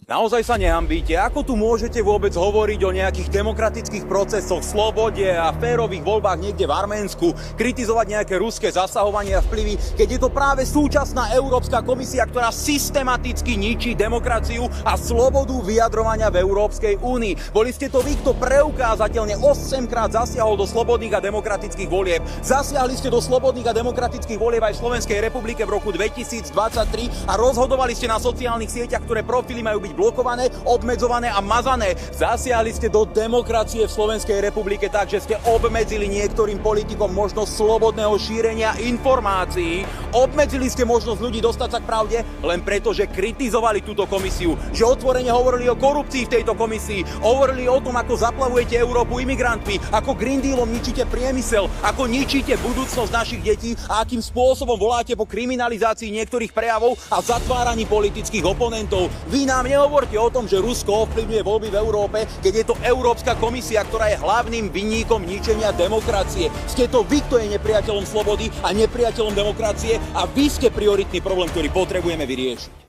Naozaj sa nehambíte? Ako tu môžete vôbec hovoriť o nejakých demokratických procesoch, slobode a férových voľbách niekde v Arménsku, kritizovať nejaké ruské zasahovanie a vplyvy, keď je to práve súčasná Európska komisia, ktorá systematicky ničí demokraciu a slobodu vyjadrovania v Európskej únii? Boli ste to vy, kto preukázateľne 8-krát zasiahol do slobodných a demokratických volieb. Zasiahli ste do slobodných a demokratických volieb aj v Slovenskej republike v roku 2023 a rozhodovali ste na sociálnych sieťach, ktoré profily majú byť blokované, obmedzované a mazané. Zasiahli ste do demokracie v Slovenskej republike tak, že ste obmedzili niektorým politikom možnosť slobodného šírenia informácií. Obmedzili ste možnosť ľudí dostať sa k pravde len preto, že kritizovali túto komisiu, že otvorene hovorili o korupcii v tejto komisii, hovorili o tom, ako zaplavujete Európu imigrantmi, ako Green Dealom ničíte priemysel, ako ničíte budúcnosť našich detí a akým spôsobom voláte po kriminalizácii niektorých prejavov a zatváraní politických oponentov. Vy nám nehovorte o tom, že Rusko ovplyvňuje voľby v Európe, keď je to Európska komisia, ktorá je hlavným vinníkom ničenia demokracie. Ste to vy, kto je nepriateľom slobody a nepriateľom demokracie a vy ste prioritný problém, ktorý potrebujeme vyriešiť.